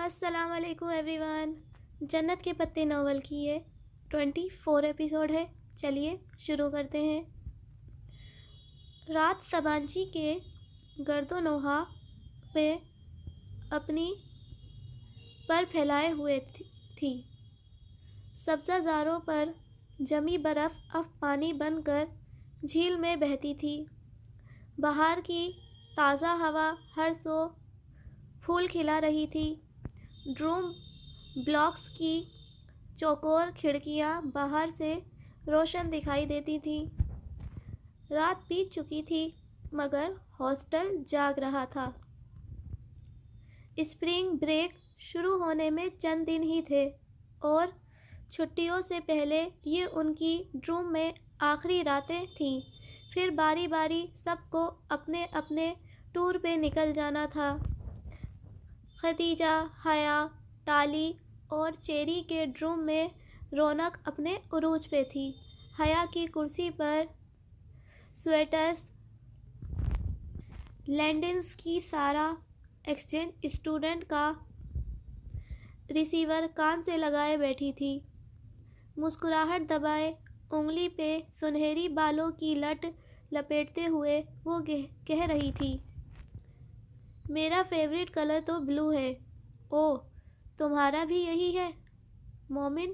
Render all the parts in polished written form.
السلام علیکم every one. جنت کے پتے ناول کی یہ 24 ایپیسوڈ ہے. چلیے شروع کرتے ہیں. رات سبانچی کے گرد و نواح پہ اپنی پر پھیلائے ہوئے تھی. سبزہ زاروں پر جمی برف اب پانی بن کر جھیل میں بہتی تھی. بہار کی تازہ ہوا ہر سو پھول کھلا رہی تھی. ڈوم بلاکس کی چوکور کھڑکیاں باہر سے روشن دکھائی دیتی تھیں. رات بیت چکی تھی مگر ہاسٹل جاگ رہا تھا. اسپرنگ بریک شروع ہونے میں چند دن ہی تھے اور چھٹیوں سے پہلے یہ ان کی ڈوم میں آخری راتیں تھیں. پھر باری باری سب کو اپنے اپنے ٹور پہ نکل جانا تھا. خدیجہ، حیا، ٹالی اور چیری کے ڈوم میں رونق اپنے عروج پہ تھی. حیا کی کرسی پر سویٹرز، لینڈنز کی سارا ایکسچینج اسٹوڈنٹ کا ریسیور کان سے لگائے بیٹھی تھی. مسکراہٹ دبائے انگلی پہ سنہری بالوں کی لٹ لپیٹتے ہوئے وہ کہہ رہی تھی، میرا فیورٹ کلر تو بلو ہے. اوہ، تمہارا بھی یہی ہے مومن؟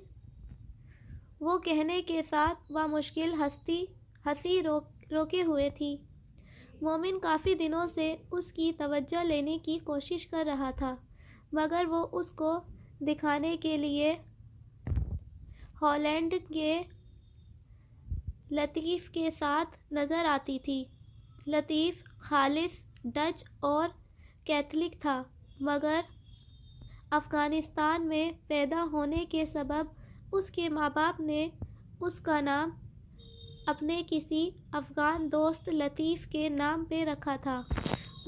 وہ کہنے کے ساتھ بامشکل ہنسی روکے ہوئے تھی. مومن کافی دنوں سے اس کی توجہ لینے کی کوشش کر رہا تھا مگر وہ اس کو دکھانے کے لیے ہالینڈ کے لطیف کے ساتھ نظر آتی تھی. لطیف خالص ڈچ اور کیتھولک تھا مگر افغانستان میں پیدا ہونے کے سبب اس کے ماں باپ نے اس کا نام اپنے کسی افغان دوست لطیف کے نام پہ رکھا تھا.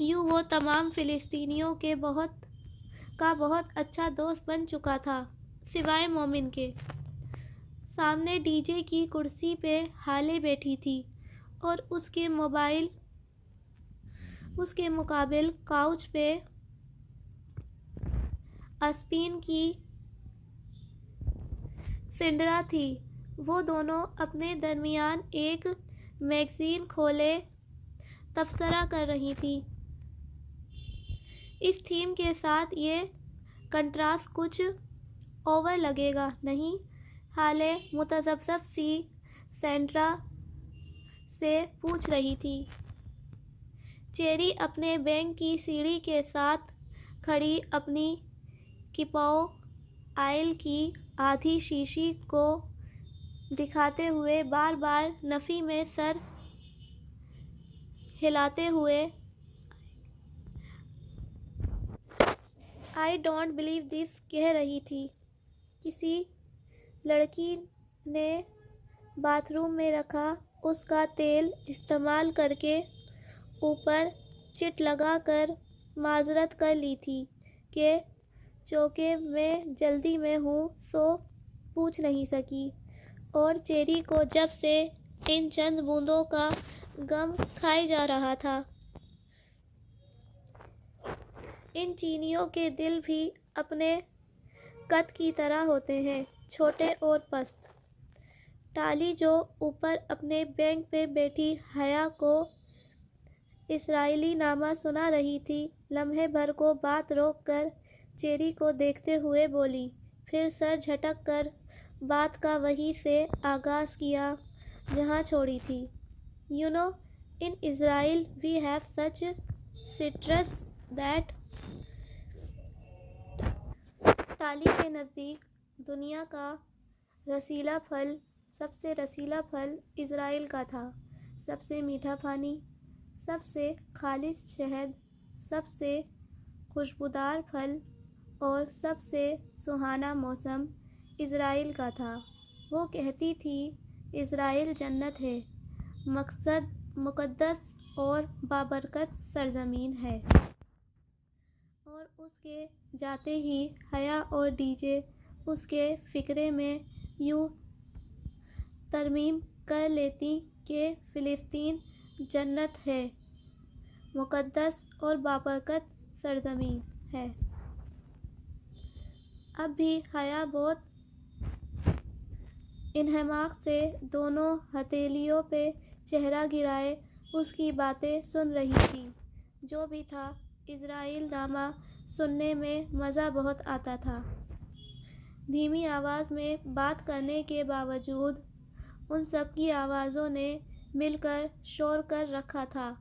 یوں وہ تمام فلسطینیوں کا بہت اچھا دوست بن چکا تھا سوائے مومن کے. سامنے ڈی جے کی کرسی پہ ہالے بیٹھی تھی اور اس کے مقابل کاؤچ پہ اسپین کی سنڈرا تھی. وہ دونوں اپنے درمیان ایک میگزین کھولے تبصرہ کر رہی تھیں. اس تھیم کے ساتھ یہ کنٹراسٹ کچھ اوور لگے گا نہیں؟ ہالے متذبذب سی سینڈرا سے پوچھ رہی تھی. چیری اپنے بینک کی سیڑھی کے ساتھ کھڑی اپنی کیپاؤ آئل کی آدھی شیشی کو دکھاتے ہوئے بار بار نفی میں سر ہلاتے ہوئے آئی ڈونٹ بلیو دس کہہ رہی تھی. کسی لڑکی نے باتھ روم میں رکھا اس کا تیل استعمال کر کے اوپر چٹ لگا کر معذرت کر لی تھی کہ چونکہ میں جلدی میں ہوں سو پوچھ نہیں سکی. اور چیری کو جب سے ان چند بوندوں کا غم کھائے جا رہا تھا. ان چینیوں کے دل بھی اپنے قد کی طرح ہوتے ہیں، چھوٹے اور پست. ٹالی جو اوپر اپنے بینک پہ بیٹھی حیا کو اسرائیلی نامہ سنا رہی تھی لمحے بھر کو بات روک کر چیری کو دیکھتے ہوئے بولی، پھر سر جھٹک کر بات کا وہیں سے آغاز کیا جہاں چھوڑی تھی. You know, in Israel we have such citrus that ٹالی کے نزدیک دنیا کا رسیلا پھل، سب سے رسیلا پھل اسرائیل کا تھا. سب سے میٹھا پانی، سب سے خالص شہد، سب سے خوشبودار پھل اور سب سے سہانا موسم اسرائیل کا تھا. وہ کہتی تھی اسرائیل جنت ہے، مقدس اور بابرکت سرزمین ہے. اور اس کے جاتے ہی حیا اور ڈی جے اس کے فقرے میں یوں ترمیم کر لیتی کہ فلسطین جنت ہے، مقدس اور بابرکت سرزمین ہے. اب بھی حیا بہت انہماک سے دونوں ہتھیلیوں پہ چہرہ گرائے اس کی باتیں سن رہی تھی۔ جو بھی تھا، اسرائیل نامہ سننے میں مزہ بہت آتا تھا۔ دھیمی آواز میں بات کرنے کے باوجود ان سب کی آوازوں نے مل کر شور کر رکھا تھا،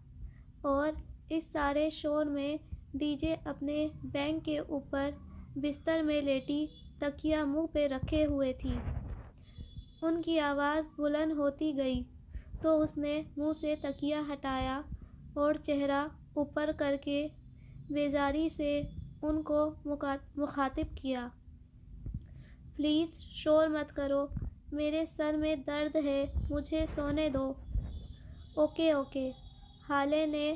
اور اس سارے شور میں ڈی جے اپنے بینک کے اوپر بستر میں لیٹی تکیہ منہ پہ رکھے ہوئے تھی۔ ان کی آواز بلند ہوتی گئی تو اس نے منہ سے تکیہ ہٹایا اور چہرہ اوپر کر کے بیزاری سے ان کو مخاطب کیا۔ پلیز شور مت کرو، میرے سر میں درد ہے، مجھے سونے دو۔ اوکے اوکے، حالے نے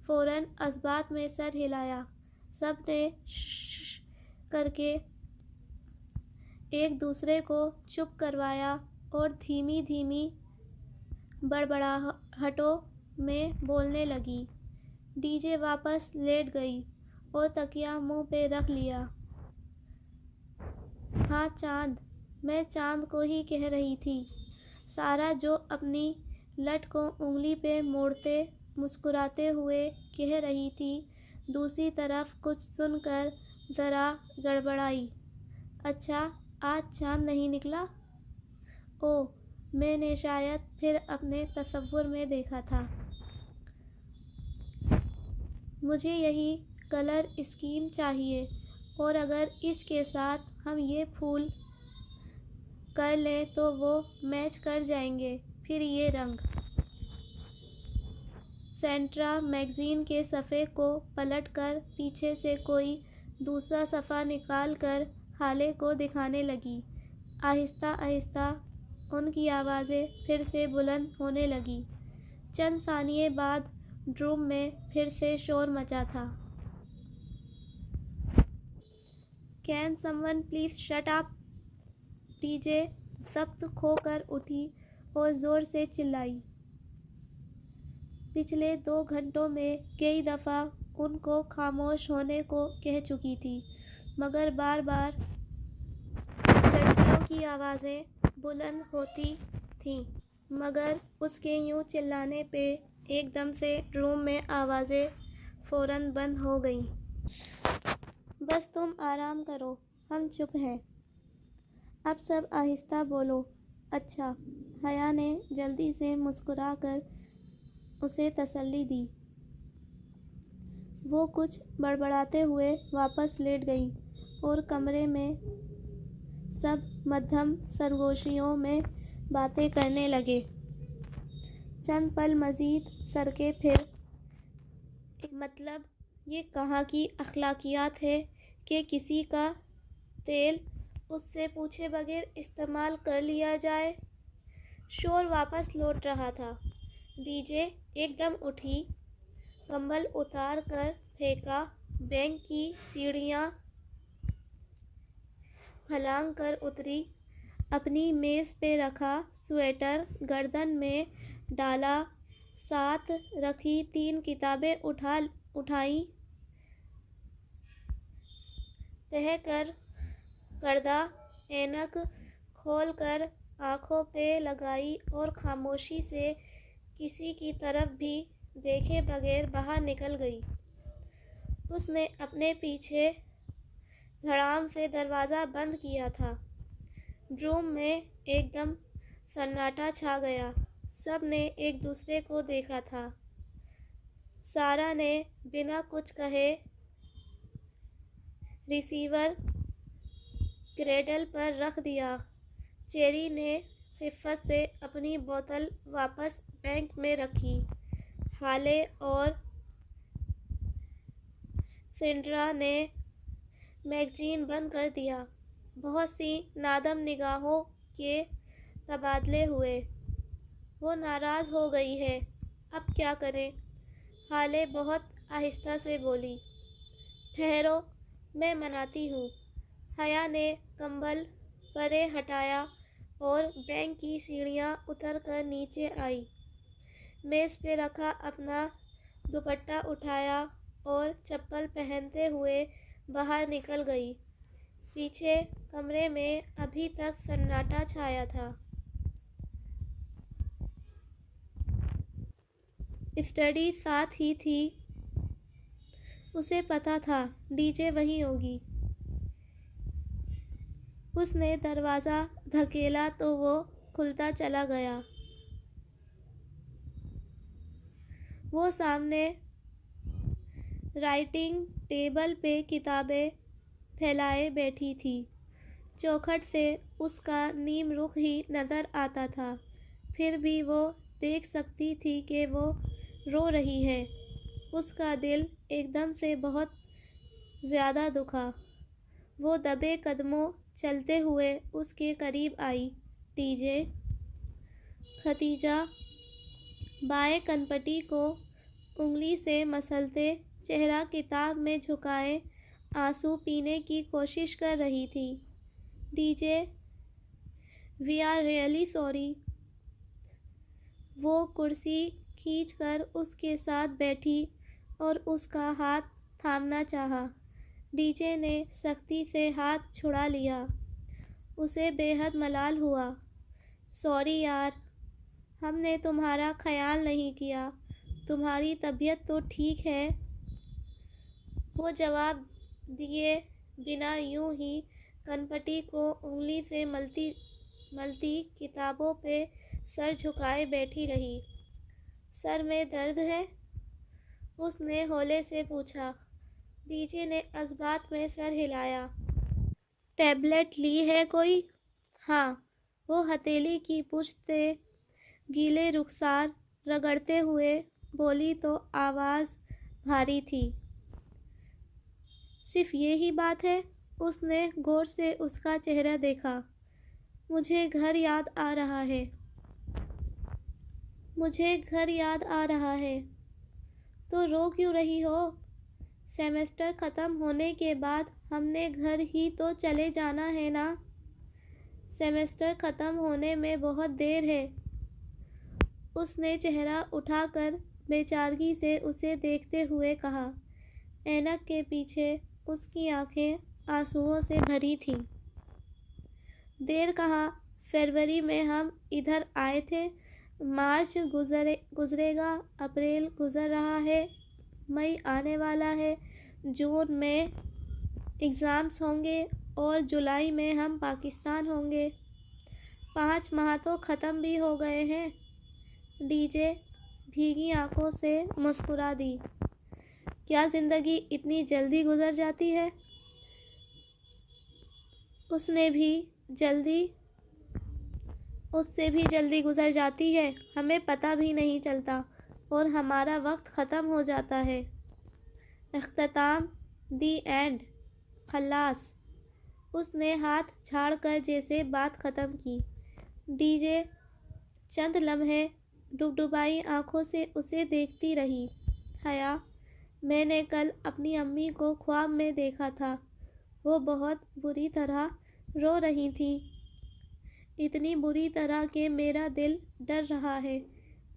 فوراً اثبات میں سر ہلایا۔ سب نے شش کر کے ایک دوسرے کو چپ کروایا اور دھیمی دھیمی بڑبڑاہٹوں میں بولنے لگی۔ ڈی جے واپس لیٹ گئی اور تکیہ منہ پہ رکھ لیا۔ ہاں چاند، میں چاند کو ہی کہہ رہی تھی، سارا جو اپنی لٹ کو انگلی پہ موڑتے مسکراتے ہوئے کہہ رہی تھی، دوسری طرف کچھ سن کر ذرا گڑبڑائی۔ اچھا، آج چاند نہیں نکلا؟ اوہ، میں نے شاید پھر اپنے تصور میں دیکھا تھا۔ مجھے یہی کلر اسکیم چاہیے، اور اگر اس کے ساتھ ہم یہ پھول کر لیں تو وہ میچ کر جائیں گے، پھر یہ رنگ۔ سینٹرا میگزین کے صفحے کو پلٹ کر پیچھے سے کوئی دوسرا صفحہ نکال کر حالے کو دکھانے لگی۔ آہستہ آہستہ ان کی آوازیں پھر سے بلند ہونے لگیں۔ چند ثانیے بعد روم میں پھر سے شور مچا تھا۔ Can some one please shut up? D J ضبط کھو کر اٹھی اور زور سے چلائی۔ پچھلے 2 گھنٹوں میں کئی دفعہ ان کو خاموش ہونے کو کہہ چکی تھی، مگر بار بار لڑکیوں کی آوازیں بلند ہوتی تھیں۔ مگر اس کے یوں چلانے پہ ایک دم سے روم میں آوازیں فوراً بند ہو گئیں۔ بس تم آرام کرو، ہم چپ ہیں۔ اب سب آہستہ بولو۔ اچھا، حیا نے جلدی سے مسکرا کر اسے تسلی دی۔ وہ کچھ بڑبڑاتے ہوئے واپس لیٹ گئی اور کمرے میں سب مدھم سرگوشیوں میں باتیں کرنے لگے۔ چند پل مزید سرکے پھر مطلب یہ کہاں کی اخلاقیات ہے کہ کسی کا تیل اس سے پوچھے بغیر استعمال کر لیا جائے؟ شور واپس لوٹ رہا تھا۔ ڈی جے ایک دم اٹھی، کمبل اتار کر پھینکا، بینک کی سیڑھیاں پھلانگ کر اتری، اپنی میز پہ رکھا سویٹر گردن میں ڈالا، ساتھ رکھی 3 کتابیں اٹھائیں، تہہ کردہ اینک کھول کر آنکھوں پہ لگائی اور خاموشی سے کسی کی طرف بھی دیکھے بغیر باہر نکل گئی۔ اس نے اپنے پیچھے دھڑام سے دروازہ بند کیا تھا۔ روم میں ایک دم سناٹا چھا گیا۔ سب نے ایک دوسرے کو دیکھا تھا۔ سارا نے بنا کچھ کہے ریسیور کریڈل پر رکھ دیا۔ چیری نے خفت سے اپنی بوتل واپس بینک میں رکھی۔ حالے اور سینڈرا نے میگزین بند کر دیا۔ بہت سی نادم نگاہوں کے تبادلے ہوئے۔ وہ ناراض ہو گئی ہے، اب کیا کریں؟ حالے بہت آہستہ سے بولی۔ ٹھہرو، میں مناتی ہوں۔ حیا نے کمبل پرے ہٹایا اور بینک کی سیڑھیاں اتر کر نیچے آئی۔ میز پہ رکھا اپنا دوپٹہ اٹھایا اور چپل پہنتے ہوئے باہر نکل گئی۔ پیچھے کمرے میں ابھی تک سناٹا چھایا تھا۔ اسٹڈی ساتھ ہی تھی، اسے پتا تھا ڈی جے وہیں ہوگی۔ اس نے دروازہ دھکیلا تو وہ کھلتا چلا گیا۔ وہ سامنے رائٹنگ ٹیبل پہ کتابیں پھیلائے بیٹھی تھی۔ چوکھٹ سے اس کا نیم رخ ہی نظر آتا تھا، پھر بھی وہ دیکھ سکتی تھی کہ وہ رو رہی ہے۔ اس کا دل ایک دم سے بہت زیادہ دکھا۔ وہ دبے قدموں چلتے ہوئے اس کے قریب آئی۔ D J. ختیجہ بائیں کنپٹی کو انگلی سے مسلتے چہرہ کتاب میں جھکائے آنسو پینے کی کوشش کر رہی تھی۔ D J, we are really sorry. وہ کرسی کھینچ کر اس کے ساتھ بیٹھی اور اس کا ہاتھ تھامنا چاہا۔ ڈی جے نے سختی سے ہاتھ چھڑا لیا۔ اسے بے حد ملال ہوا۔ سوری یار، ہم نے تمہارا خیال نہیں کیا، تمہاری طبیعت تو ٹھیک ہے؟ وہ جواب دیے بنا یوں ہی کنپٹی کو انگلی سے ملتی کتابوں پہ سر جھکائے بیٹھی رہی۔ سر میں درد ہے؟ اس نے ہولے سے پوچھا۔ ڈی جے نے اثبات میں سر ہلایا۔ ٹیبلٹ لی ہے کوئی؟ ہاں، وہ ہتھیلی کی پشت سے گیلے رخسار رگڑتے ہوئے بولی تو آواز بھاری تھی۔ صرف یہی بات ہے؟ اس نے غور سے اس کا چہرہ دیکھا۔ مجھے گھر یاد آ رہا ہے۔ مجھے گھر یاد آ رہا ہے۔ تو رو کیوں رہی ہو؟ سیمسٹر ختم ہونے کے بعد ہم نے گھر ہی تو چلے جانا ہے نا۔ سیمسٹر ختم ہونے میں بہت دیر ہے۔ اس نے چہرہ اٹھا کر بے چارگی سے اسے دیکھتے ہوئے کہا۔ اینک کے پیچھے اس کی آنکھیں آنسوؤں سے بھری تھیں۔ دیر کہاں، فروری میں ہم ادھر آئے تھے، مارچ گزرے گا، اپریل گزر رہا ہے، مئی آنے والا ہے، جون میں ایگزامز ہوں گے اور جولائی میں ہم پاکستان ہوں گے۔ 5 ماہ تو ختم بھی ہو گئے ہیں۔ ڈی جے بھیگی آنکھوں سے مسکرا دی۔ کیا زندگی اتنی جلدی گزر جاتی ہے؟ اس سے بھی جلدی گزر جاتی ہے، ہمیں پتہ بھی نہیں چلتا اور ہمارا وقت ختم ہو جاتا ہے۔ اختتام، دی اینڈ، خلاص۔ اس نے ہاتھ جھاڑ کر جیسے بات ختم کی۔ ڈی جے چند لمحے ڈبڈبائی آنکھوں سے اسے دیکھتی رہی۔ حیا، میں نے کل اپنی امی کو خواب میں دیکھا تھا، وہ بہت بری طرح رو رہی تھیں، اتنی بری طرح کہ میرا دل ڈر رہا ہے،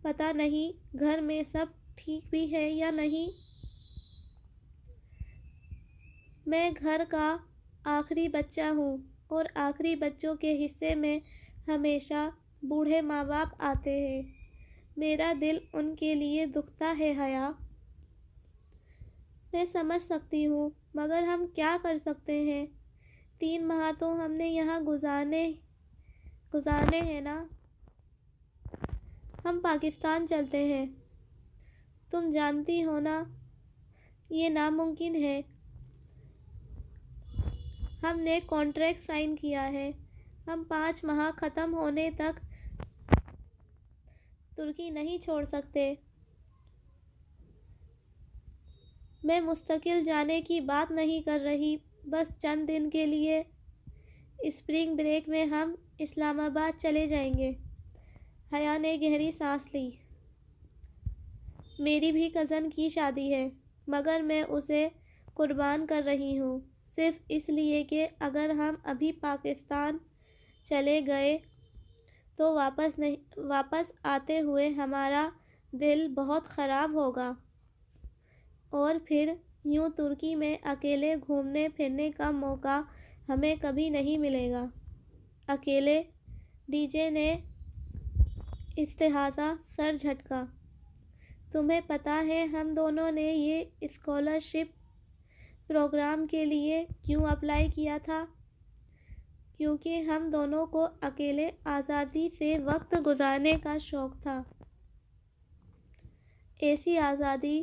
پتہ نہیں گھر میں سب ٹھیک بھی ہے یا نہیں۔ میں گھر کا آخری بچہ ہوں اور آخری بچوں کے حصے میں ہمیشہ بوڑھے ماں باپ آتے ہیں، میرا دل ان کے لیے دکھتا ہے حیا۔ میں سمجھ سکتی ہوں، مگر ہم کیا کر سکتے ہیں؟ 3 ماہ تو ہم نے یہاں گزارنے ہیں نا۔ ہم پاکستان چلتے ہیں، تم جانتی ہو نا، یہ ناممکن ہے۔ ہم نے کانٹریکٹ سائن کیا ہے، ہم 5 ماہ ختم ہونے تک ترکی نہیں چھوڑ سکتے۔ میں مستقل جانے کی بات نہیں کر رہی، بس چند دن کے لیے۔ اسپرنگ بریک میں ہم اسلام آباد چلے جائیں گے۔ حیا نے گہری سانس لی۔ میری بھی کزن کی شادی ہے، مگر میں اسے قربان کر رہی ہوں، صرف اس لیے کہ اگر ہم ابھی پاکستان چلے گئے تو واپس آتے ہوئے ہمارا دل بہت خراب ہوگا، اور پھر یوں ترکی میں اکیلے گھومنے پھرنے کا موقع ہمیں کبھی نہیں ملے گا۔ اکیلے ڈی جے نے استحاضہ سر جھٹکا۔ تمہیں پتہ ہے ہم دونوں نے یہ اسکالرشپ پروگرام کے لیے کیوں اپلائی کیا تھا؟ کیونکہ ہم دونوں کو اکیلے آزادی سے وقت گزارنے کا شوق تھا۔ ایسی آزادی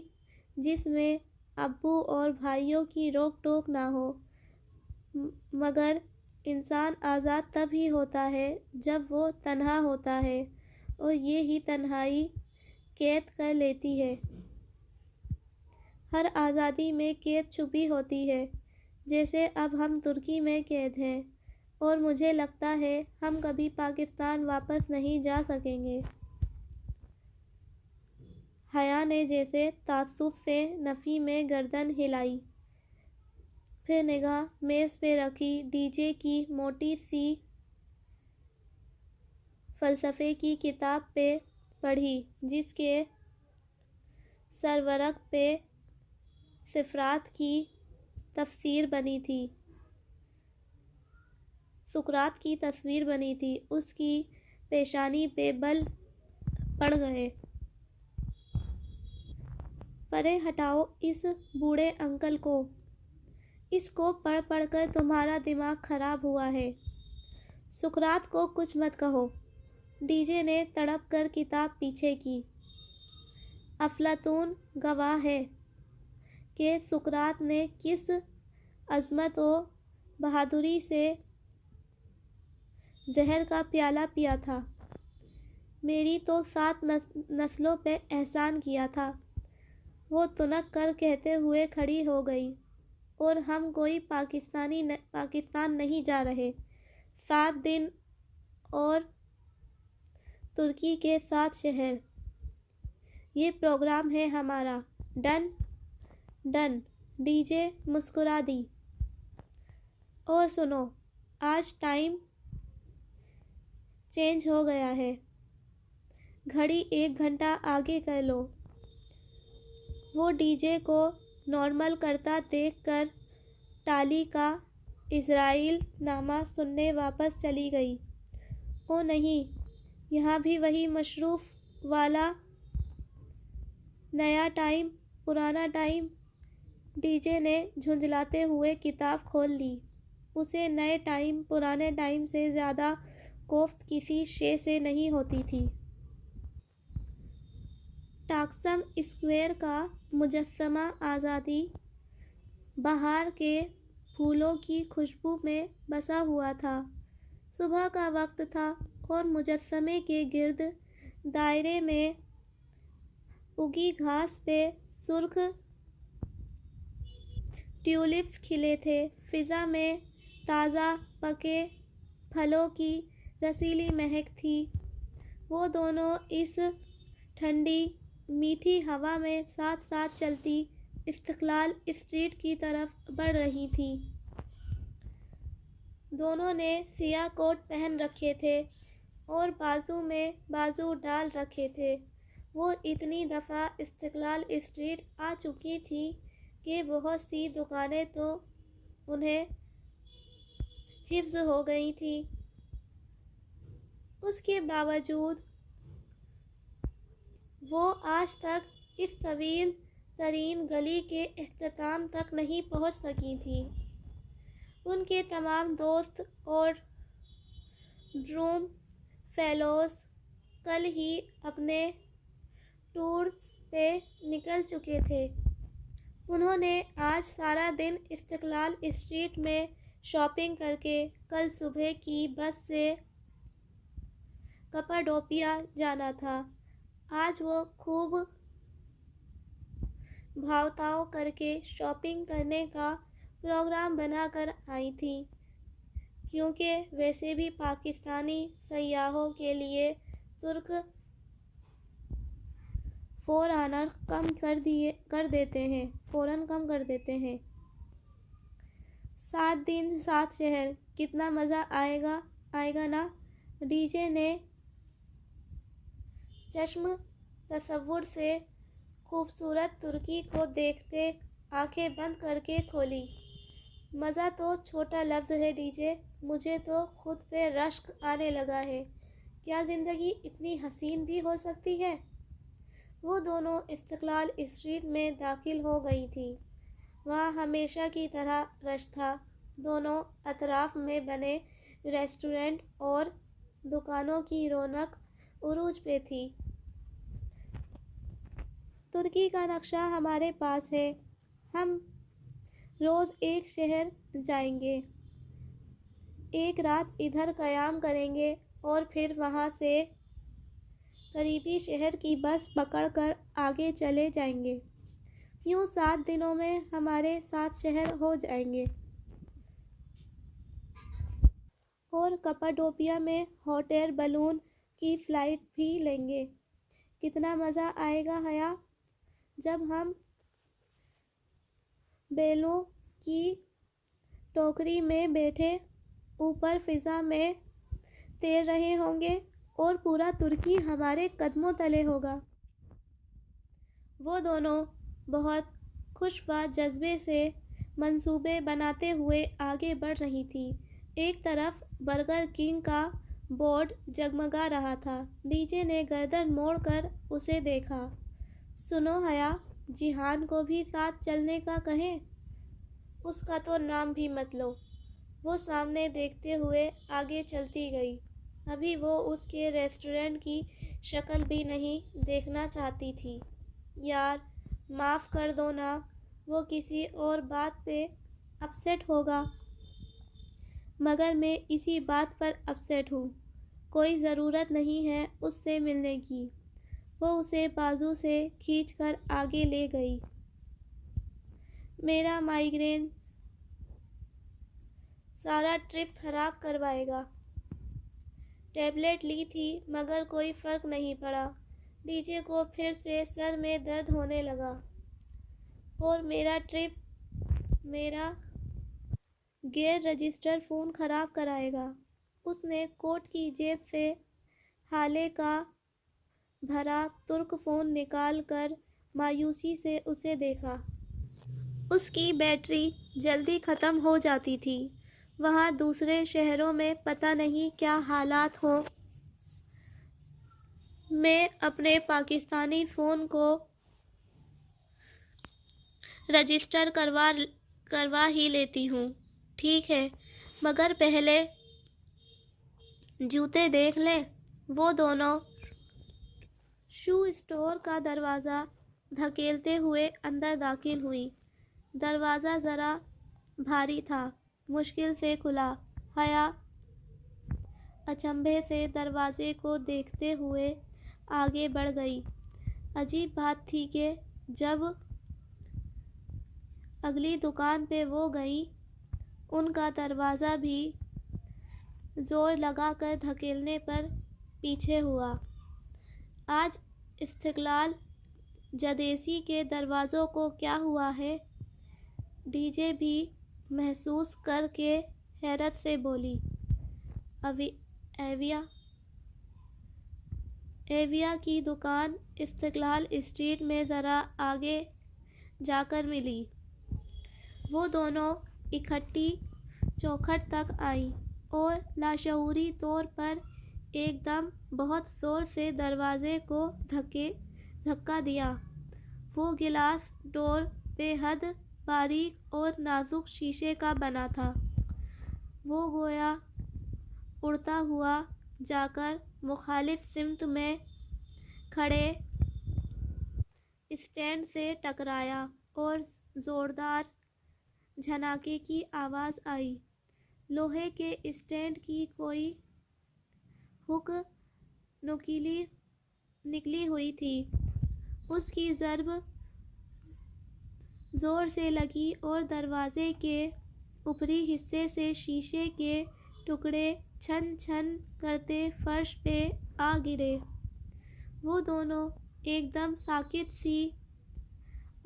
جس میں ابو اور بھائیوں کی روک ٹوک نہ ہو۔ مگر انسان آزاد تب ہی ہوتا ہے جب وہ تنہا ہوتا ہے، اور یہی تنہائی قید کر لیتی ہے۔ ہر آزادی میں قید چھپی ہوتی ہے، جیسے اب ہم ترکی میں قید ہیں، اور مجھے لگتا ہے ہم کبھی پاکستان واپس نہیں جا سکیں گے۔ حیا نے جیسے تعصب سے نفی میں گردن ہلائی، پھر نگاہ میز پہ رکھی ڈی جے کی موٹی سی فلسفے کی کتاب پہ پڑھی، جس کے سرورق پہ صفرات کی تفسیر بنی تھی، سقراط کی تصویر بنی تھی۔ اس کی پیشانی پہ بل پڑ گئے۔ پرے ہٹاؤ اس بوڑھے انکل کو، اس کو پڑھ پڑھ کر تمہارا دماغ خراب ہوا ہے۔ سقراط کو کچھ مت کہو، ڈی جے نے تڑپ کر کتاب پیچھے کی۔ افلاطون گواہ ہے کہ سقراط نے کس عظمت و بہادری سے زہر کا پیالہ پیا تھا۔ میری تو 7 نسلوں پہ احسان کیا تھا، وہ تنک کر کہتے ہوئے کھڑی ہو گئی۔ اور ہم کوئی پاکستان نہیں جا رہے۔ 7 دن اور ترکی کے 7 شہر، یہ پروگرام ہے ہمارا۔ ڈن ڈن، ڈی جے مسکرا دی۔ اور سنو، آج ٹائم چینج ہو گیا ہے، گھڑی 1 گھنٹہ آگے کر لو۔ وہ ڈی جے کو نارمل کرتا دیکھ کر ٹالی کا اسرائیل نامہ سننے واپس چلی گئی۔ او نہیں، یہاں بھی وہی مصروف والا نیا ٹائم پرانا ٹائم۔ ڈی جے نے جھنجھلاتے ہوئے کتاب کھول لی۔ اسے نئے ٹائم پرانے ٹائم سے زیادہ کوفت کسی شے سے نہیں ہوتی تھی۔ ٹاکسم اسکوائر کا مجسمہ آزادی بہار کے پھولوں کی خوشبو میں بسا ہوا تھا۔ صبح کا وقت تھا اور مجسمے کے گرد دائرے میں اگی گھاس پہ سرخ ٹیولپس کھلے تھے۔ فضا میں تازہ پکے پھلوں کی رسیلی مہک تھی۔ وہ دونوں اس ٹھنڈی میٹھی ہوا میں ساتھ ساتھ چلتی استقلال اسٹریٹ کی طرف بڑھ رہی تھیں۔ دونوں نے سیاہ کوٹ پہن رکھے تھے اور بازو میں بازو ڈال رکھے تھے۔ وہ اتنی دفعہ استقلال اسٹریٹ آ چکی تھیں کہ بہت سی دکانیں تو انہیں حفظ ہو گئی تھیں۔ اس کے باوجود وہ آج تک اس طویل ترین گلی کے اختتام تک نہیں پہنچ سکی تھیں۔ ان کے تمام دوست اور ڈروم فیلوز کل ہی اپنے ٹورز پہ نکل چکے تھے۔ انہوں نے آج سارا دن استقلال اسٹریٹ میں شاپنگ کر کے کل صبح کی بس سے کپاڈوکیا جانا تھا۔ آج وہ خوب بھاؤ تاؤ کر کے شاپنگ کرنے کا پروگرام بنا کر آئی تھیں، کیونکہ ویسے بھی پاکستانی سیاحوں کے لیے ترک فوراً کم کر دیتے ہیں۔ 7 دن 7 شہر، کتنا مزہ آئے گا نا؟ ڈی جے نے چشم تصور سے خوبصورت ترکی کو دیکھتے آنکھیں بند کر کے کھولی۔ مزہ تو چھوٹا لفظ ہے ڈی جے، مجھے تو خود پہ رشک آنے لگا ہے۔ کیا زندگی اتنی حسین بھی ہو سکتی ہے؟ وہ دونوں استقلال اسٹریٹ میں داخل ہو گئی تھیں۔ وہاں ہمیشہ کی طرح رش تھا۔ دونوں اطراف میں بنے ریسٹورنٹ اور دکانوں کی رونق عروج پہ تھی۔ ترکی کا نقشہ ہمارے پاس ہے، ہم روز ایک شہر جائیں گے، ایک رات ادھر قیام کریں گے اور پھر وہاں سے قریبی شہر کی بس پکڑ کر آگے چلے جائیں گے۔ یوں 7 دنوں میں ہمارے 7 شہر ہو جائیں گے۔ اور کپاڈوکیا میں ہاٹ ایئر بلون کی فلائٹ بھی لیں گے۔ کتنا مزہ آئے گا حیا، جب ہم بیلوں کی ٹوکری میں بیٹھے اوپر فضا میں تیر رہے ہوں گے اور پورا ترکی ہمارے قدموں تلے ہوگا۔ وہ دونوں بہت خوش و جذبے سے منصوبے بناتے ہوئے آگے بڑھ رہی تھیں۔ ایک طرف برگر کنگ کا بورڈ جگمگا رہا تھا۔ ڈی جے نے گردن موڑ کر اسے دیکھا۔ سنو حیا، جیحان کو بھی ساتھ چلنے کا کہیں؟ اس کا تو نام بھی مت لو۔ وہ سامنے دیکھتے ہوئے آگے چلتی گئی۔ ابھی وہ اس کے ریسٹورنٹ کی شکل بھی نہیں دیکھنا چاہتی تھی۔ یار معاف کر دو نا، وہ کسی اور بات پہ اپسیٹ ہوگا، مگر میں اسی بات پر اپسیٹ ہوں۔ کوئی ضرورت نہیں ہے اس سے ملنے کی۔ وہ اسے بازو سے کھینچ کر آگے لے گئی۔ میرا مائیگرین سارا ٹرپ خراب کروائے گا۔ ٹیبلٹ لی تھی مگر کوئی فرق نہیں پڑا۔ ڈی جے کو پھر سے سر میں درد ہونے لگا۔ اور میرا ٹرپ میرا گیئر رجسٹر فون خراب کرائے گا۔ اس نے کوٹ کی جیب سے حالے کا بھرا ترک فون نکال کر مایوسی سے اسے دیکھا۔ اس کی بیٹری جلدی ختم ہو جاتی تھی۔ وہاں دوسرے شہروں میں پتہ نہیں کیا حالات ہوں۔ میں اپنے پاکستانی فون کو رجسٹر کروا ہی لیتی ہوں۔ ٹھیک ہے، مگر پہلے جوتے دیکھ لیں۔ وہ دونوں شو اسٹور کا دروازہ دھکیلتے ہوئے اندر داخل ہوئی۔ دروازہ ذرا بھاری تھا، مشکل سے کھلا۔ حیا اچنبھے سے دروازے کو دیکھتے ہوئے آگے بڑھ گئی۔ عجیب بات تھی کہ جب اگلی دکان پہ وہ گئیں، ان کا دروازہ بھی زور لگا کر دھکیلنے پر پیچھے ہوا۔ آج استقلال جدیسی کے دروازوں کو کیا ہوا ہے؟ ڈی جے بھی محسوس کر کے حیرت سے بولی۔ ایویا کی دکان استقلال اسٹریٹ میں ذرا آگے جا کر ملی۔ وہ دونوں اکٹھی چوکھٹ تک آئیں اور لاشعوری طور پر ایک دم بہت زور سے دروازے کو دھکا دیا۔ وہ گلاس ڈور بے حد باریک اور نازک شیشے کا بنا تھا۔ وہ گویا اڑتا ہوا جا کر مخالف سمت میں کھڑے اسٹینڈ سے ٹکرایا اور زوردار جھناکے کی آواز آئی۔ لوہے کے اسٹینڈ کی کوئی ہک نکلی ہوئی تھی۔ اس کی ضرب زور سے لگی اور دروازے کے اوپری حصے سے شیشے کے ٹکڑے چھن چھن کرتے فرش پہ آ گرے۔ وہ دونوں ایک دم ساکت سی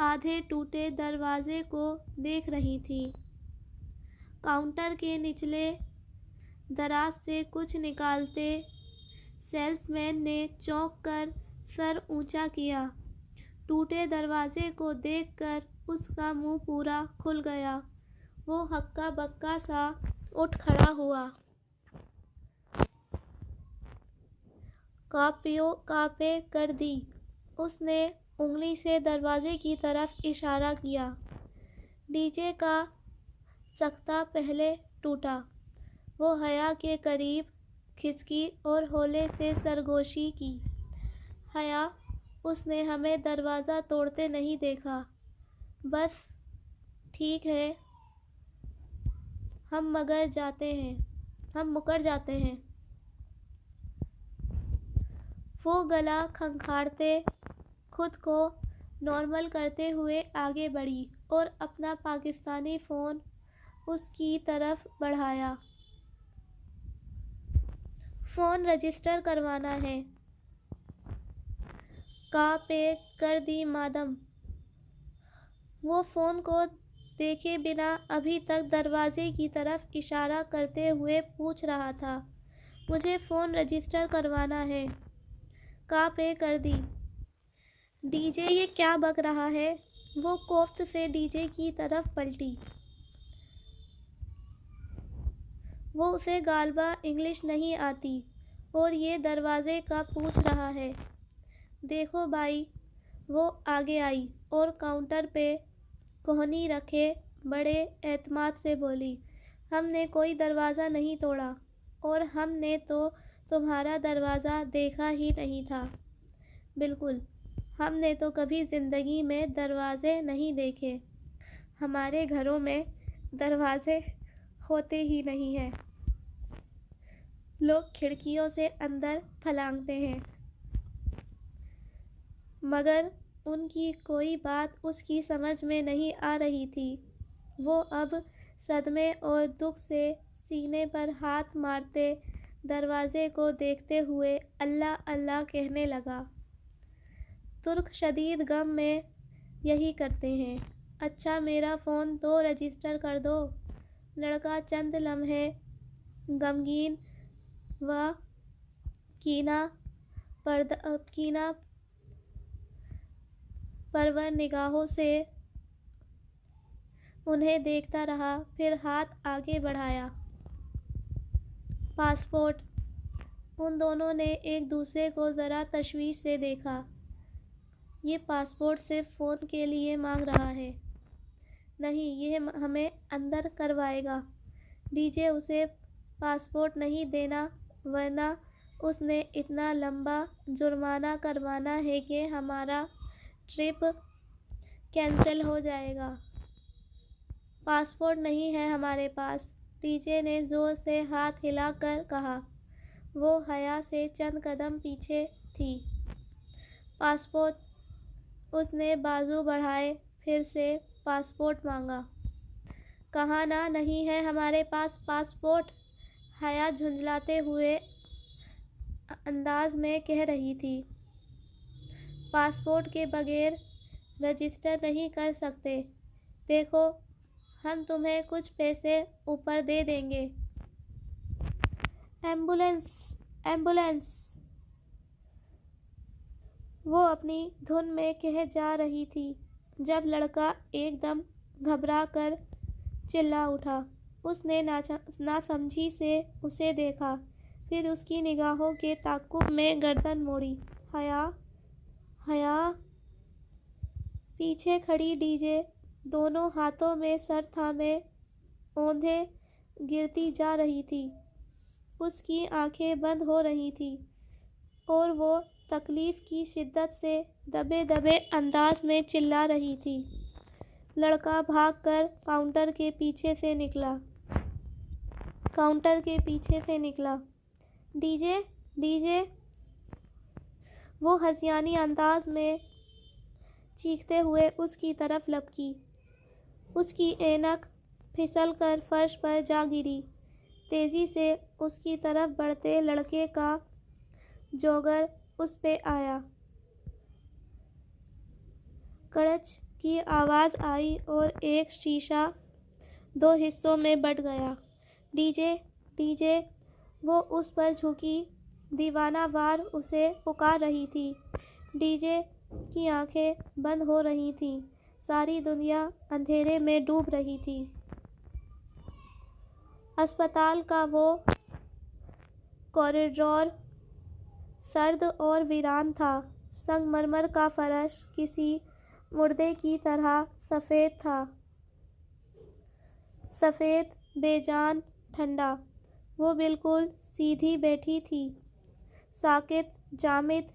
آدھے ٹوٹے دروازے کو دیکھ رہی تھیں۔ کاؤنٹر کے نچلے دراز سے کچھ نکالتے سیلس مین نے چونک کر سر اونچا کیا۔ ٹوٹے دروازے کو دیکھ کر اس کا منہ پورا کھل گیا۔ وہ ہکا بکا سا اٹھ کھڑا ہوا، کانپے کر دی۔ اس نے انگلی سے دروازے کی طرف اشارہ کیا۔ ڈی جے کا سکتہ پہلے ٹوٹا۔ وہ حیا کے قریب کھسکی اور ہولے سے سرگوشی کی۔ حیا، اس نے ہمیں دروازہ توڑتے نہیں دیکھا۔ بس ٹھیک ہے، ہم مکر جاتے ہیں۔ وہ گلا کھنکھاڑتے خود کو نارمل کرتے ہوئے آگے بڑھی اور اپنا پاکستانی فون اس کی طرف بڑھایا۔ فون رجسٹر کروانا ہے۔ کا پے کر دی مادام۔ وہ فون کو دیکھے بنا ابھی تک دروازے کی طرف اشارہ کرتے ہوئے پوچھ رہا تھا۔ مجھے فون رجسٹر کروانا ہے۔ کا پے کر دی۔ ڈی جے یہ کیا بک رہا ہے؟ وہ کوفت سے ڈی جے کی طرف پلٹی۔ وہ اسے غالباً انگلش نہیں آتی اور یہ دروازے کا پوچھ رہا ہے۔ دیکھو بھائی، وہ آگے آئی اور کاؤنٹر پہ کوہنی رکھے بڑے اعتماد سے بولی، ہم نے کوئی دروازہ نہیں توڑا اور ہم نے تو تمہارا دروازہ دیکھا ہی نہیں تھا۔ بالکل، ہم نے تو کبھی زندگی میں دروازے نہیں دیکھے۔ ہمارے گھروں میں دروازے ہوتے ہی نہیں ہیں۔ لوگ کھڑکیوں سے اندر پھلانگتے ہیں۔ مگر ان کی کوئی بات اس کی سمجھ میں نہیں آ رہی تھی۔ وہ اب صدمے اور دکھ سے سینے پر ہاتھ مارتے دروازے کو دیکھتے ہوئے اللہ اللہ کہنے لگا۔ ترک شدید غم میں یہی کرتے ہیں۔ اچھا میرا فون تو رجسٹر کر دو۔ لڑکا چند لمحے غمگین و کینہ پرور نگاہوں سے انہیں دیکھتا رہا، پھر ہاتھ آگے بڑھایا۔ پاسپورٹ۔ ان دونوں نے ایک دوسرے کو ذرا تشویش سے دیکھا۔ یہ پاسپورٹ صرف فون کے لیے مانگ رہا ہے؟ نہیں، یہ ہمیں اندر کروائے گا۔ ڈی جے اسے پاسپورٹ نہیں دینا، ورنہ اس نے اتنا لمبا جرمانہ کروانا ہے کہ ہمارا ٹرپ کینسل ہو جائے گا۔ پاسپورٹ نہیں ہے ہمارے پاس، ڈی جے نے زور سے ہاتھ ہلا کر کہا۔ وہ حیا سے چند قدم پیچھے تھی۔ پاسپورٹ۔ اس نے بازو بڑھائے، پھر سے پاسپورٹ مانگا۔ کہا نا نہیں ہے ہمارے پاس پاسپورٹ، حیا جھنجھلاتے ہوئے انداز میں کہہ رہی تھی۔ پاسپورٹ کے بغیر رجسٹر نہیں کر سکتے۔ دیکھو، ہم تمہیں کچھ پیسے اوپر دے دیں گے۔ ایمبولینس! ایمبولینس! وہ اپنی دھن میں کہہ جا رہی تھی، جب لڑکا ایک دم گھبرا کر چلا اٹھا۔ اس نے ناسمجھی سے اسے دیکھا، پھر اس کی نگاہوں کے تعاقب میں گردن موڑی۔ حیا! حیا! پیچھے کھڑی ڈی جے دونوں ہاتھوں میں سر تھامے اوندھے گرتی جا رہی تھی۔ اس کی آنکھیں بند ہو رہی تھیں اور وہ تکلیف کی شدت سے دبے دبے انداز میں چلا رہی تھی۔ لڑکا بھاگ کر کاؤنٹر کے پیچھے سے نکلا۔ D J! D J! وہ ہذیانی انداز میں چیختے ہوئے اس کی طرف لپکی۔ اس کی اینک پھسل کر فرش پر جا گری۔ تیزی سے اس کی طرف بڑھتے لڑکے کا جوگر اس پہ آیا۔ کڑچ کی آواز آئی اور ایک شیشہ دو حصوں میں بٹ گیا۔ D J! D J! وہ اس پر جھکی دیوانہ وار اسے پکار رہی تھی۔ ڈی جے کی آنکھیں بند ہو رہی تھیں، ساری دنیا اندھیرے میں ڈوب رہی تھی۔ اسپتال کا وہ کوریڈور سرد اور ویران تھا۔ سنگ مرمر کا فرش کسی مردے کی طرح سفید تھا، سفید، بے جان، ٹھنڈا۔ وہ بالکل سیدھی بیٹھی تھی، ساکت، جامد،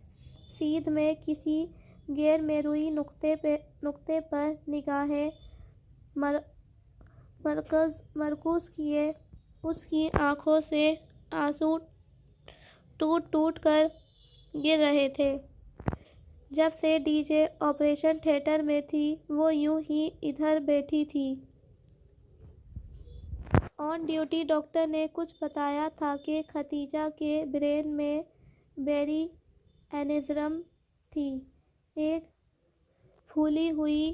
سیدھ میں کسی غیر معمولی نقطے پر نگاہیں مرکوز کیے۔ اس کی آنکھوں سے آنسو ٹوٹ ٹوٹ کر گر رہے تھے۔ جب سے ڈی جے آپریشن تھیٹر میں تھی، وہ یوں ہی ادھر بیٹھی تھی۔ آن ڈیوٹی ڈاکٹر نے کچھ بتایا تھا کہ ختیجہ کے برین میں بریری اینیورزم تھی، ایک پھولی ہوئی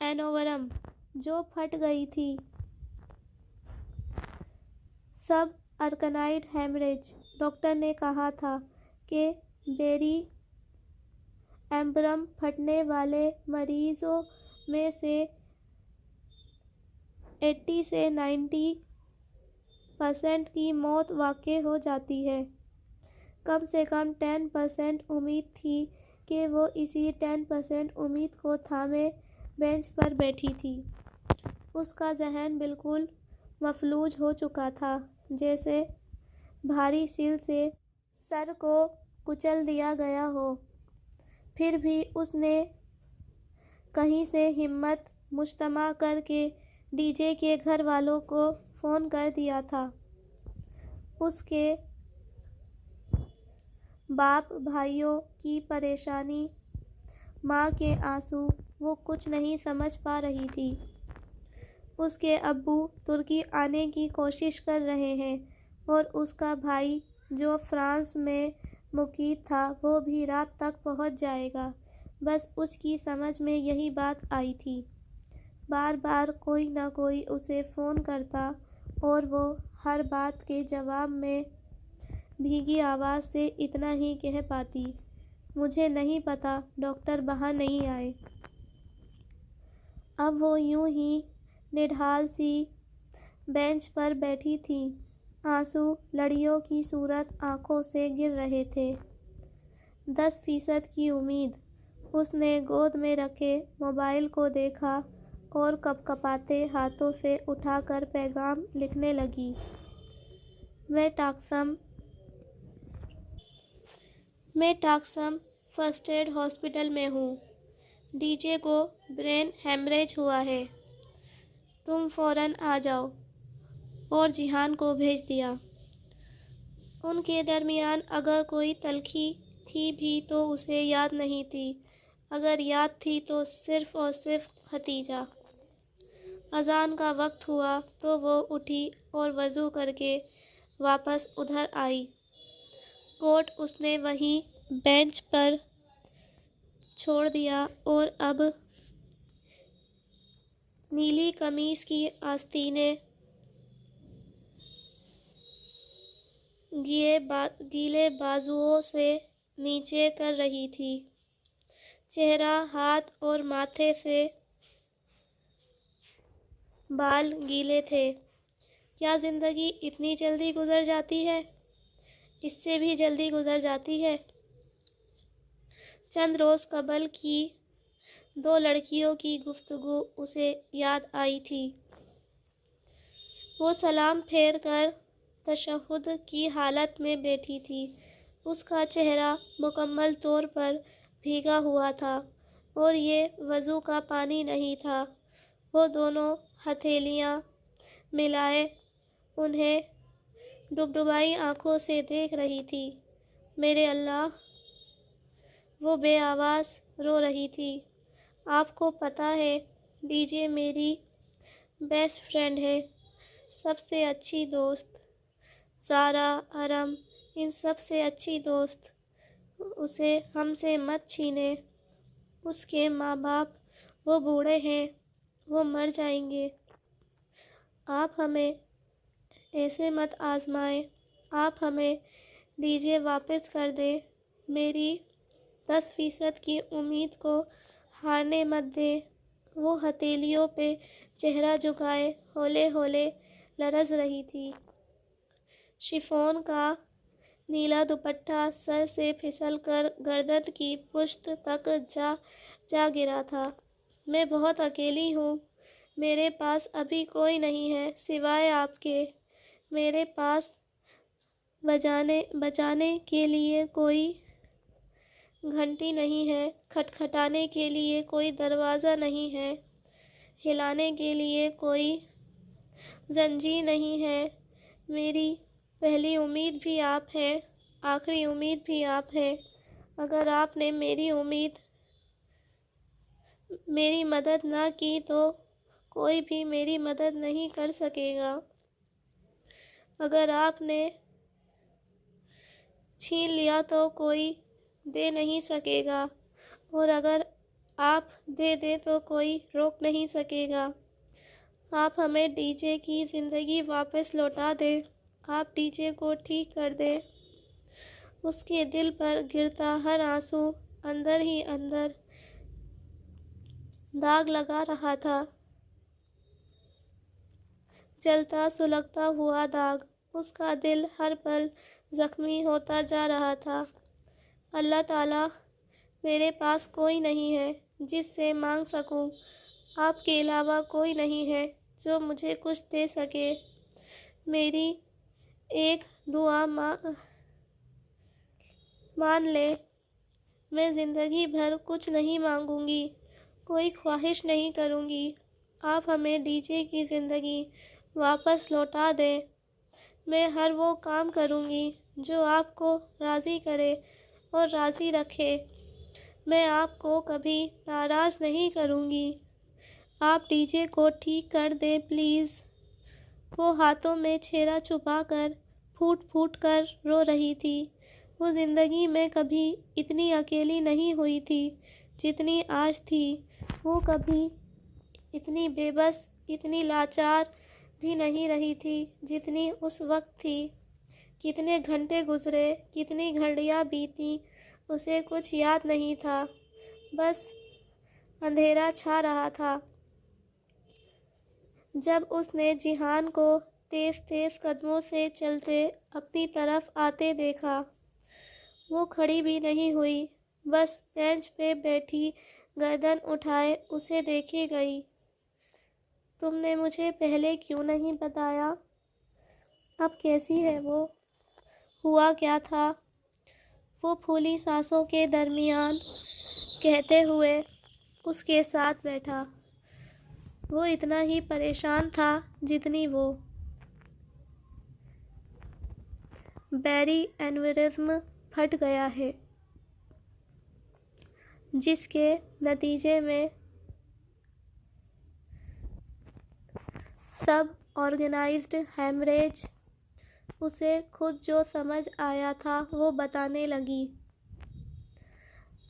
اینورم جو پھٹ گئی تھی۔ سب ارکنائڈ ہیمریج۔ ڈاکٹر نے کہا تھا کہ بریری اینورم پھٹنے والے مریضوں میں سے 80 سے 90% کی موت واقع ہو جاتی ہے۔ کم سے کم 10% امید تھی کہ وہ اسی 10% امید کو تھامے بینچ پر بیٹھی تھی۔ اس کا ذہن بالکل مفلوج ہو چکا تھا، جیسے بھاری سیل سے سر کو کچل دیا گیا ہو۔ پھر بھی اس نے کہیں سے ہمت مجتمع کر کے ڈی جے کے گھر والوں کو فون کر دیا تھا۔ اس کے باپ بھائیوں کی پریشانی، ماں کے آنسو، وہ کچھ نہیں سمجھ پا رہی تھی۔ اس کے ابو ترکی آنے کی کوشش کر رہے ہیں اور اس کا بھائی جو فرانس میں مقیم تھا وہ بھی رات تک پہنچ جائے گا۔ بس اس کی سمجھ میں یہی بات آئی تھی۔ بار بار کوئی نہ کوئی اسے فون کرتا اور وہ ہر بات کے جواب میں بھیگی آواز سے اتنا ہی کہہ پاتی، مجھے نہیں پتا ڈاکٹر باہر نہیں آئے۔ اب وہ یوں ہی نڈھال سی بینچ پر بیٹھی تھی، آنسو لڑیوں کی صورت آنکھوں سے گر رہے تھے۔ 10% کی امید۔ اس نے گود میں رکھے موبائل کو دیکھا اور کپکپاتے ہاتھوں سے اٹھا کر پیغام لکھنے لگی، میں ٹاکسم فرسٹ ایڈ ہاسپٹل میں ہوں۔ ڈی جے کو برین ہیمریج ہوا ہے، تم فوراً آ جاؤ۔ اور جیہان کو بھیج دیا۔ ان کے درمیان اگر کوئی تلخی تھی بھی تو اسے یاد نہیں تھی، اگر یاد تھی تو صرف اور صرف ختیجہ۔ اذان کا وقت ہوا تو وہ اٹھی اور وضو کر کے واپس ادھر آئی۔ کوٹ اس نے وہیں بینچ پر چھوڑ دیا اور اب نیلی قمیص کی آستینیں گیلے بازوؤں سے نیچے کر رہی تھی۔ چہرہ، ہاتھ اور ماتھے سے بال گیلے تھے۔ کیا زندگی اتنی جلدی گزر جاتی ہے؟ اس سے بھی جلدی گزر جاتی ہے۔ چند روز قبل کی 2 لڑکیوں کی گفتگو اسے یاد آئی تھی۔ وہ سلام پھیر کر تشہد کی حالت میں بیٹھی تھی۔ اس کا چہرہ مکمل طور پر بھیگا ہوا تھا اور یہ وضو کا پانی نہیں تھا۔ وہ دونوں ہتھیلیاں ملائے انہیں ڈبڈبائی آنکھوں سے دیکھ رہی تھی۔ میرے اللہ! وہ بے آواز رو رہی تھی۔ آپ کو پتہ ہے ڈی جے میری بیسٹ فرینڈ ہے، سب سے اچھی دوست۔ زارا، ارم، ان سب سے اچھی دوست۔ اسے ہم سے مت چھینیں۔ اس کے ماں باپ، وہ بوڑھے ہیں، وہ مر جائیں گے۔ آپ ہمیں ایسے مت آزمائیں۔ آپ ہمیں ڈی جے واپس کر دیں۔ میری 10% کی امید کو ہارنے مت دیں۔ وہ ہتھیلیوں پہ چہرہ جھکائے ہولے ہولے لرز رہی تھی۔ شفون کا نیلا دوپٹہ سر سے پھسل کر گردن کی پشت تک جا گرا تھا۔ میں بہت اکیلی ہوں، میرے پاس ابھی کوئی نہیں ہے سوائے آپ کے۔ میرے پاس بجانے کے لیے کوئی گھنٹی نہیں ہے، کھٹکھٹانے کے لیے کوئی دروازہ نہیں ہے، ہلانے کے لیے کوئی زنجیر نہیں ہے۔ میری پہلی امید بھی آپ ہیں، آخری امید بھی آپ ہیں۔ اگر آپ نے میری مدد نہ کی تو کوئی بھی میری مدد نہیں کر سکے گا۔ اگر آپ نے چھین لیا تو کوئی دے نہیں سکے گا، اور اگر آپ دے دیں تو کوئی روک نہیں سکے گا۔ آپ ہمیں ڈی جے کی زندگی واپس لوٹا دیں، آپ ڈی جے کو ٹھیک کر دیں۔ اس کے دل پر گرتا ہر آنسو اندر ہی اندر داغ لگا رہا تھا، جلتا سلگتا ہوا داغ۔ اس کا دل ہر پل زخمی ہوتا جا رہا تھا۔ اللہ تعالیٰ، میرے پاس کوئی نہیں ہے جس سے مانگ سکوں، آپ کے علاوہ کوئی نہیں ہے جو مجھے کچھ دے سکے۔ میری ایک دعا مان لیں، میں زندگی بھر کچھ نہیں مانگوں گی، کوئی خواہش نہیں کروں گی۔ آپ ہمیں ڈی جے کی زندگی واپس لوٹا دیں۔ میں ہر وہ کام کروں گی جو آپ کو راضی کرے اور راضی رکھے۔ میں آپ کو کبھی ناراض نہیں کروں گی۔ آپ ڈی جے کو ٹھیک کر دیں پلیز۔ وہ ہاتھوں میں چھیرا چھپا کر پھوٹ پھوٹ کر رو رہی تھی۔ وہ زندگی میں کبھی اتنی اکیلی نہیں ہوئی تھی جتنی آج تھی۔ وہ کبھی اتنی بے بس، اتنی لاچار بھی نہیں رہی تھی جتنی اس وقت تھی۔ کتنے گھنٹے گزرے، کتنی گھڑیاں بیتیں، اسے کچھ یاد نہیں تھا، بس اندھیرا چھا رہا تھا۔ جب اس نے جیہان کو تیز تیز قدموں سے چلتے اپنی طرف آتے دیکھا، وہ کھڑی بھی نہیں ہوئی، بس بینچ پہ بیٹھی گردن اٹھائے اسے دیکھے گئی۔ تم نے مجھے پہلے کیوں نہیں بتایا؟ اب کیسی ہے وہ؟ ہوا کیا تھا؟ وہ پھولی سانسوں کے درمیان کہتے ہوئے اس کے ساتھ بیٹھا۔ وہ اتنا ہی پریشان تھا جتنی وہ۔ بیری اینوریزم پھٹ گیا ہے، جس کے نتیجے میں سب آرگنائزڈ ہیمریج۔ اسے خود جو سمجھ آیا تھا وہ بتانے لگی۔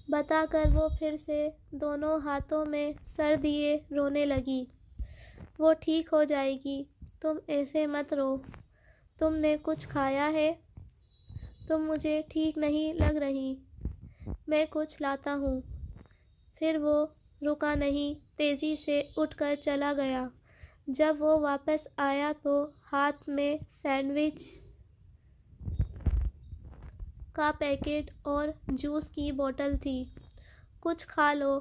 بتا کر وہ پھر سے دونوں ہاتھوں میں سر دیے رونے لگی۔ وہ ٹھیک ہو جائے گی، تم ایسے مت رو۔ تم نے کچھ کھایا ہے؟ تم مجھے ٹھیک نہیں لگ رہی، میں کچھ لاتا ہوں۔ پھر وہ رکا نہیں، تیزی سے اٹھ کر چلا گیا۔ جب وہ واپس آیا تو ہاتھ میں سینڈوچ کا پیکٹ اور جوس کی بوتل تھی۔ کچھ کھا لو۔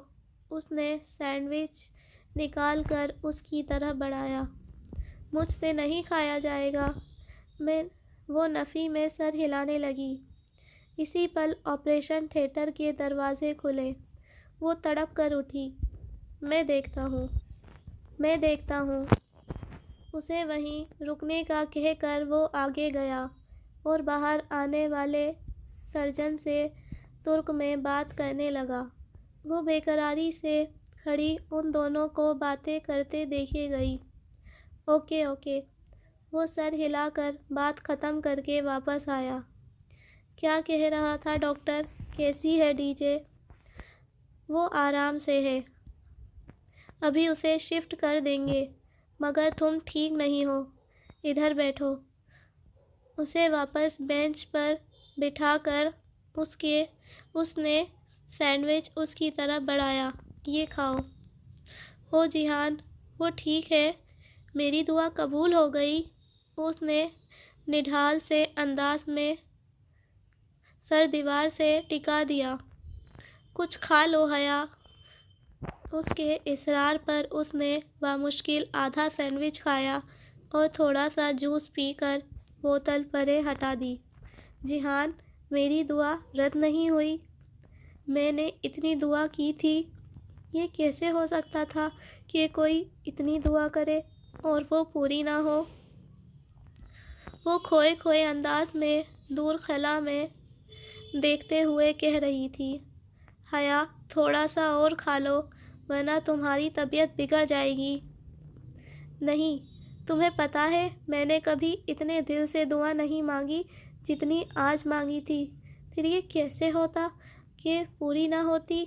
اس نے سینڈوچ نکال کر اس کی طرف بڑھایا۔ مجھ سے نہیں کھایا جائے گا۔ وہ نفی میں سر ہلانے لگی۔ اسی پل آپریشن تھیٹر کے دروازے کھلے۔ وہ تڑپ کر اٹھی۔ میں دیکھتا ہوں۔ اسے وہیں رکنے کا کہہ کر وہ آگے گیا اور باہر آنے والے سرجن سے ترک میں بات کرنے لگا۔ وہ بے قراری سے کھڑی ان دونوں کو باتیں کرتے دیکھے گئی۔ اوکے۔ وہ سر ہلا کر بات ختم کر کے واپس آیا۔ کیا کہہ رہا تھا ڈاکٹر؟ کیسی ہے ڈی جے؟ وہ آرام سے ہے، ابھی اسے شفٹ کر دیں گے، مگر تم ٹھیک نہیں ہو، ادھر بیٹھو۔ اسے واپس بینچ پر بٹھا کر اس نے سینڈوچ اس کی طرف بڑھایا۔ یہ کھاؤ۔ جیہان، وہ ٹھیک ہے؟ میری دعا قبول ہو گئی؟ اس نے نڈھال سے انداز میں سر دیوار سے ٹکا دیا۔ کچھ کھا لو حیا۔ اس کے اصرار پر اس نے بامشکل آدھا سینڈوچ کھایا اور تھوڑا سا جوس پی کر بوتل پرے ہٹا دی۔ جیحان، میری دعا رد نہیں ہوئی؟ میں نے اتنی دعا کی تھی۔ یہ کیسے ہو سکتا تھا کہ کوئی اتنی دعا کرے اور وہ پوری نہ ہو؟ وہ کھوئے کھوئے انداز میں دور خلا میں دیکھتے ہوئے کہہ رہی تھی، حیا تھوڑا سا اور کھا لو ورنہ تمہاری طبیعت بگڑ جائے گی۔ نہیں، تمہیں پتہ ہے میں نے کبھی اتنے دل سے دعا نہیں مانگی جتنی آج مانگی تھی۔ پھر یہ کیسے ہوتا کہ پوری نہ ہوتی؟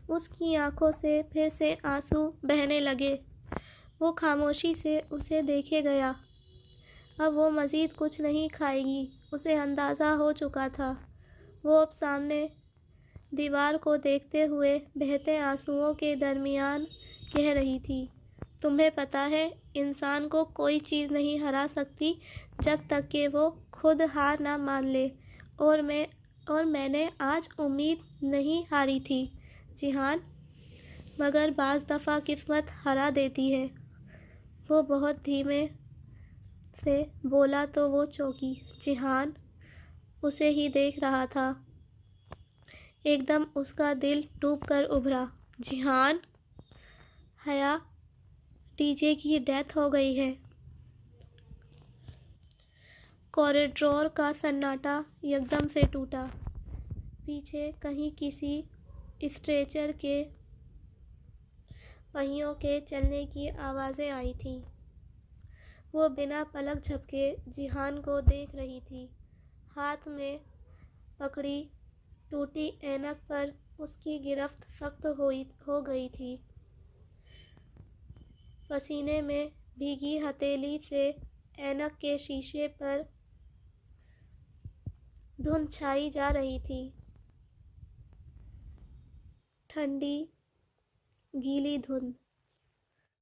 اس کی آنکھوں سے پھر سے آنسو بہنے لگے۔ وہ خاموشی سے اسے دیکھے گیا۔ اب وہ مزید کچھ نہیں کھائے گی، اسے اندازہ ہو چکا تھا۔ وہ اب سامنے دیوار کو دیکھتے ہوئے بہتے آنسوؤں کے درمیان کہہ رہی تھی، تمہیں پتہ ہے انسان کو کوئی چیز نہیں ہرا سکتی جب تک کہ وہ خود ہار نہ مان لے، اور میں نے آج امید نہیں ہاری تھی جیحان، مگر بعض دفعہ قسمت ہرا دیتی ہے۔ وہ بہت دھیمے سے بولا تو وہ چونکی۔ جیحان اسے ہی دیکھ رہا تھا۔ ایک دم اس کا دل ڈوب کر ابھرا۔ جیحان، حیا ٹی جے کی ڈیتھ ہو گئی ہے۔ کوریڈور کا سناٹا یکدم سے ٹوٹا۔ پیچھے کہیں کسی اسٹریچر کے پہیوں کے چلنے کی آوازیں آئی تھیں۔ وہ بنا پلک جھپکے جیحان کو دیکھ رہی تھی۔ ہاتھ میں پکڑی ٹوٹی اینک پر اس کی گرفت سخت ہو گئی تھی۔ پسینے میں بھیگی ہتھیلی سے اینک کے شیشے پر دھند چھائی جا رہی تھی۔ ٹھنڈی گیلی دھند۔